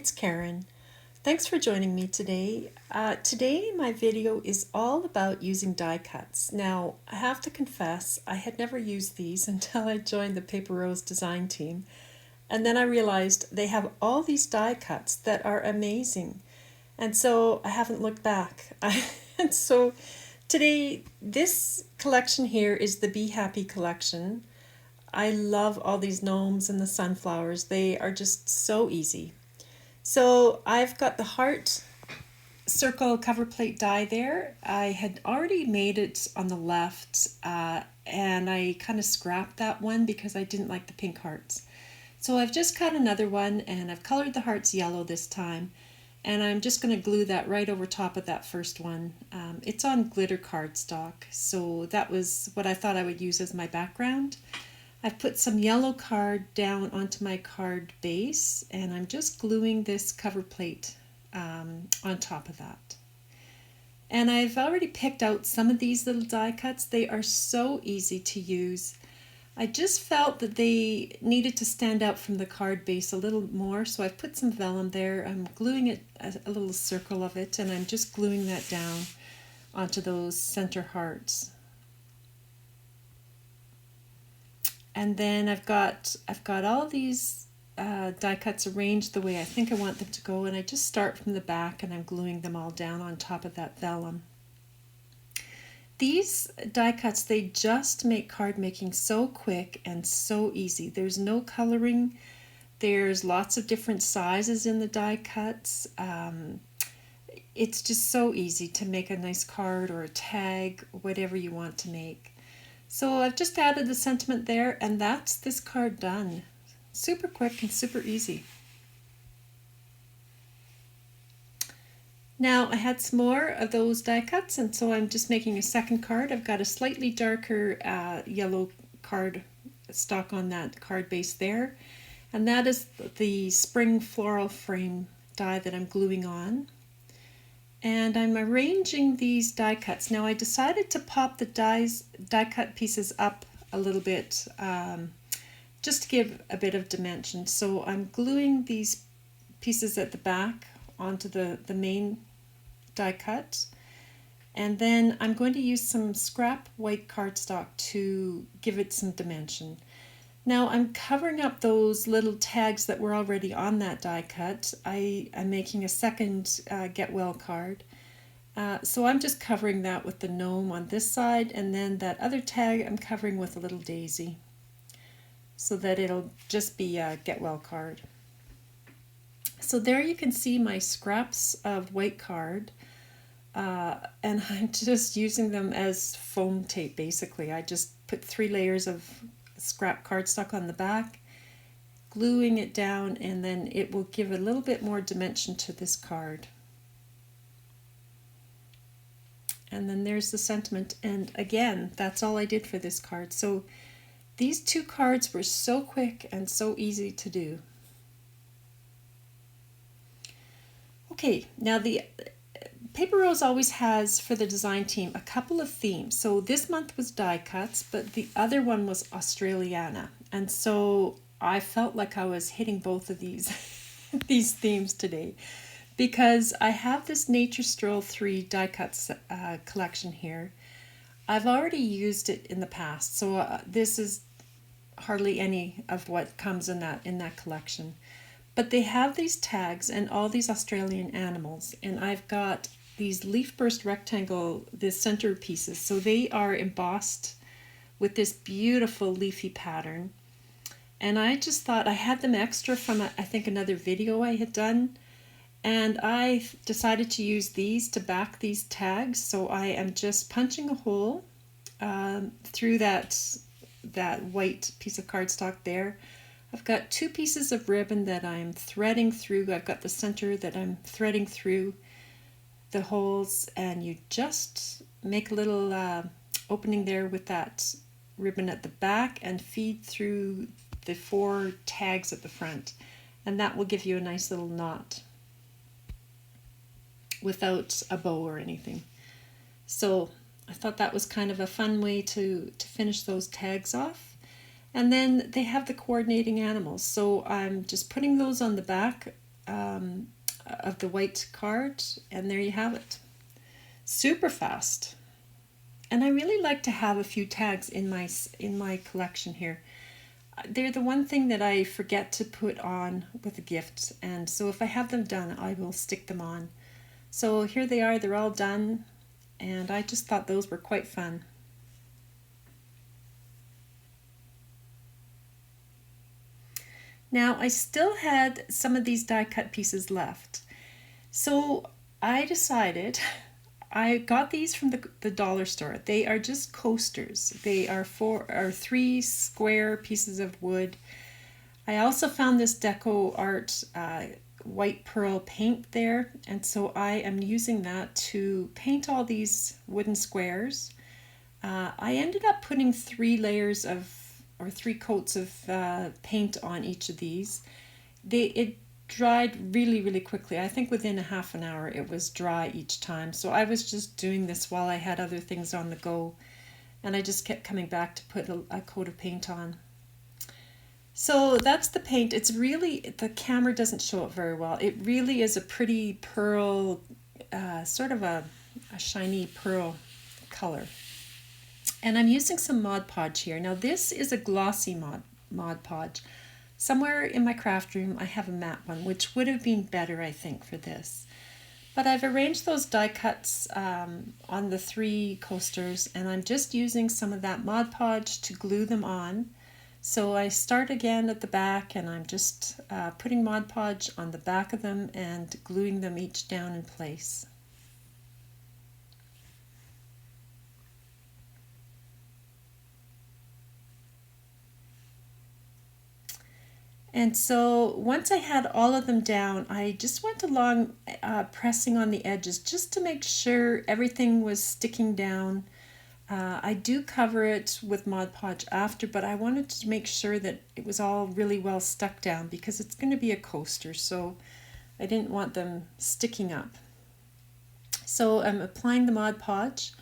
it's Karen. Thanks for joining me today. Today my video is all about using die cuts. Now, I have to confess, I had never used these until I joined the Paper Rose design team. And then I realized they have all these die cuts that are amazing. And so I haven't looked back. And so today, this collection here is the Be Happy collection. I love all these gnomes and the sunflowers. They are just so easy. So I've got the heart circle cover plate die there. I had already made it on the left and I kind of scrapped that one because I didn't like the pink hearts. So I've just cut another one and I've colored the hearts yellow this time. And I'm just going to glue that right over top of that first one. It's on glitter cardstock, so that was what I thought I would use as my background. I've put some yellow card down onto my card base and I'm just gluing this cover plate on top of that. And I've already picked out some of these little die cuts. They are so easy to use. I just felt that they needed to stand out from the card base a little more, so I've put some vellum there. I'm gluing it, a little circle of it, and I'm just gluing that down onto those center hearts. And then I've got all these die cuts arranged the way I think I want them to go, and I just start from the back and I'm gluing them all down on top of that vellum. These die cuts, they just make card making so quick and so easy. There's no coloring. There's lots of different sizes in the die cuts. It's just so easy to make a nice card or a tag, whatever you want to make. So I've just added the sentiment there, and that's this card done. Super quick and super easy. Now I had some more of those die cuts, and so I'm just making a second card. I've got a slightly darker yellow card stock on that card base there, and that is the spring floral frame die that I'm gluing on. And I'm arranging these die cuts. Now I decided to pop the die cut pieces up a little bit just to give a bit of dimension. So I'm gluing these pieces at the back onto the main die cut, and then I'm going to use some scrap white cardstock to give it some dimension. Now I'm covering up those little tags that were already on that die cut. I'm making a second Get Well card. So I'm just covering that with the gnome on this side, and then that other tag I'm covering with a little daisy so that it'll just be a Get Well card. So there you can see my scraps of white card, and I'm just using them as foam tape basically. I just put 3 layers of scrap cardstock on the back, gluing it down, and then it will give a little bit more dimension to this card. And then there's the sentiment, and again, that's all I did for this card. So these 2 cards were so quick and so easy to do. Okay, now the Paper Rose always has, for the design team, a couple of themes. So this month was die cuts, but the other one was Australiana. And so I felt like I was hitting both of these these themes today, because I have this Nature Stroll 3 die cuts collection here. I've already used it in the past, so this is hardly any of what comes in that collection. But they have these tags and all these Australian animals, and I've got these leaf burst rectangle, the center pieces, so they are embossed with this beautiful leafy pattern. And I just thought I had them extra from I think another video I had done, and I decided to use these to back these tags. So I am just punching a hole through that white piece of cardstock there. I've got 2 pieces of ribbon that I'm threading through. I've got the center that I'm threading through the holes, and you just make a little opening there with that ribbon at the back and feed through the 4 tags at the front, and that will give you a nice little knot without a bow or anything. So I thought that was kind of a fun way to finish those tags off. And then they have the coordinating animals, so I'm just putting those on the back of the white card, and there you have it. Super fast. And I really like to have a few tags in my collection here. They're the one thing that I forget to put on with a gift, and so if I have them done, I will stick them on. So here they are, they're all done, and I just thought those were quite fun. Now I still had some of these die cut pieces left, so I decided, I got these from the dollar store. They are just coasters. They are 3 square pieces of wood. I also found this Deco Art white pearl paint there, and so I am using that to paint all these wooden squares. I ended up putting 3 coats of paint on each of these. It dried really quickly. I think within a half an hour it was dry each time. So I was just doing this while I had other things on the go, and I just kept coming back to put a coat of paint on. So that's the paint. It's really, the camera doesn't show it very well. It really is a pretty pearl, sort of a shiny pearl color. And I'm using some Mod Podge here. Now this is a glossy Mod Podge. Somewhere in my craft room I have a matte one, which would have been better, I think, for this. But I've arranged those die cuts on the 3 coasters, and I'm just using some of that Mod Podge to glue them on. So I start again at the back, and I'm just putting Mod Podge on the back of them and gluing them each down in place. And so once I had all of them down, I just went along pressing on the edges just to make sure everything was sticking down. I do cover it with Mod Podge after, but I wanted to make sure that it was all really well stuck down because it's going to be a coaster, so I didn't want them sticking up. So I'm applying the Mod Podge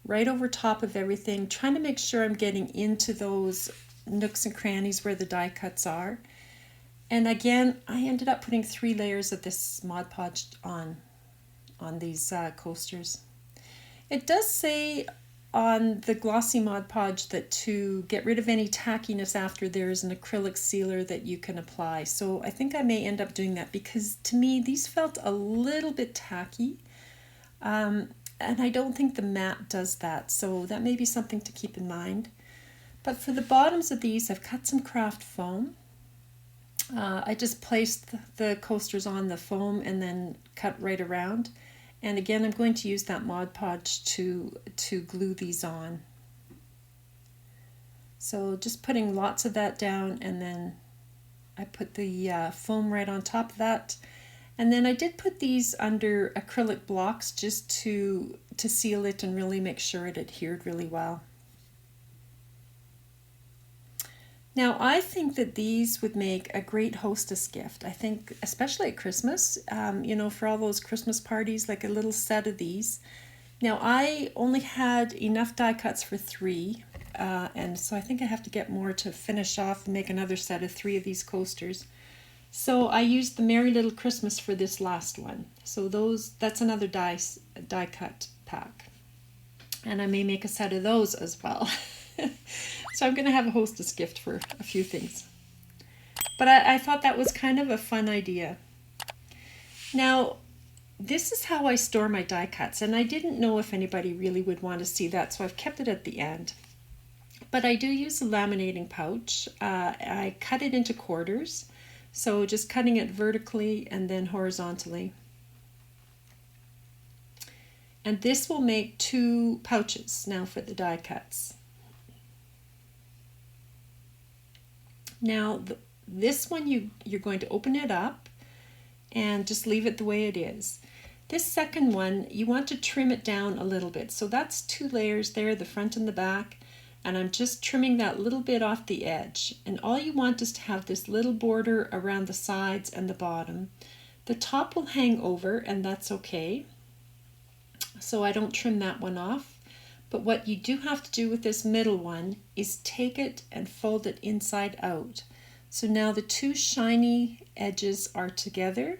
right over top of everything, trying to make sure I'm getting into those nooks and crannies where the die cuts are. And again, I ended up putting 3 layers of this Mod Podge on these coasters. It does say on the glossy Mod Podge that to get rid of any tackiness after, there is an acrylic sealer that you can apply. So I think I may end up doing that because to me these felt a little bit tacky. And I don't think the matte does that, so that may be something to keep in mind. But for the bottoms of these, I've cut some craft foam. I just placed the coasters on the foam and then cut right around. And again, I'm going to use that Mod Podge to glue these on. So just putting lots of that down, and then I put the foam right on top of that. And then I did put these under acrylic blocks just to seal it and really make sure it adhered really well. Now I think that these would make a great hostess gift. I think especially at Christmas, you know, for all those Christmas parties, like a little set of these. Now I only had enough die cuts for 3, and so I think I have to get more to finish off and make another set of 3 of these coasters. So I used the Merry Little Christmas for this last one. So that's another die cut pack. And I may make a set of those as well. So I'm going to have a hostess gift for a few things. But I thought that was kind of a fun idea. Now, this is how I store my die cuts, and I didn't know if anybody really would want to see that, so I've kept it at the end. But I do use a laminating pouch. I cut it into quarters, so just cutting it vertically and then horizontally. And this will make 2 pouches now for the die cuts. Now this one you're going to open it up and just leave it the way it is. This second one you want to trim it down a little bit. So that's 2 layers there, the front and the back, and I'm just trimming that little bit off the edge. And all you want is to have this little border around the sides and the bottom. The top will hang over, and that's okay. So I don't trim that one off. But what you do have to do with this middle one is take it and fold it inside out. So now the 2 shiny edges are together,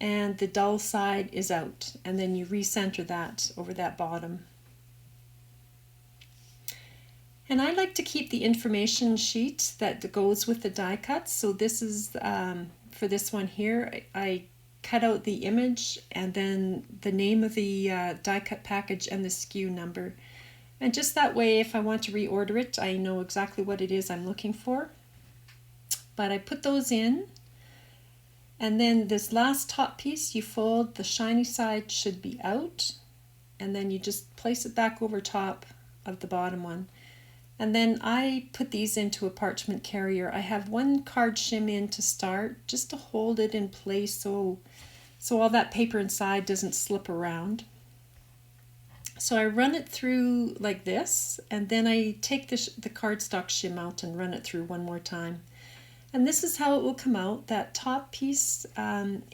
and the dull side is out, and then you recenter that over that bottom. And I like to keep the information sheet that goes with the die cuts. So this is, for this one here, I cut out the image and then the name of the die cut package and the SKU number. And just that way, if I want to reorder it, I know exactly what it is I'm looking for. But I put those in. And then this last top piece, you fold, the shiny side should be out. And then you just place it back over top of the bottom one. And then I put these into a parchment carrier. I have one card shim in to start, just to hold it in place so all that paper inside doesn't slip around. So I run it through like this, and then I take the cardstock shim out and run it through one more time. And this is how it will come out. That top piece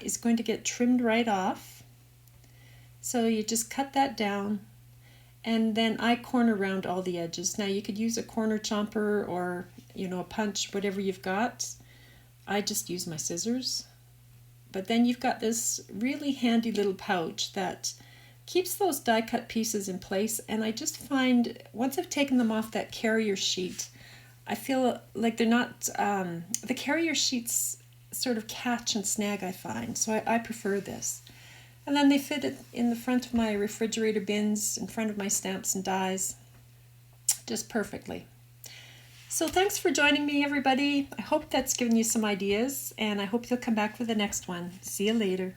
is going to get trimmed right off. So you just cut that down. And then I corner around all the edges. Now you could use a corner chomper or, a punch, whatever you've got. I just use my scissors. But then you've got this really handy little pouch that keeps those die cut pieces in place. And I just find, once I've taken them off that carrier sheet, I feel like they're not, the carrier sheets sort of catch and snag, I find. So I prefer this. And then they fit it in the front of my refrigerator bins, in front of my stamps and dies, just perfectly. So thanks for joining me, everybody. I hope that's given you some ideas, and I hope you'll come back for the next one. See you later.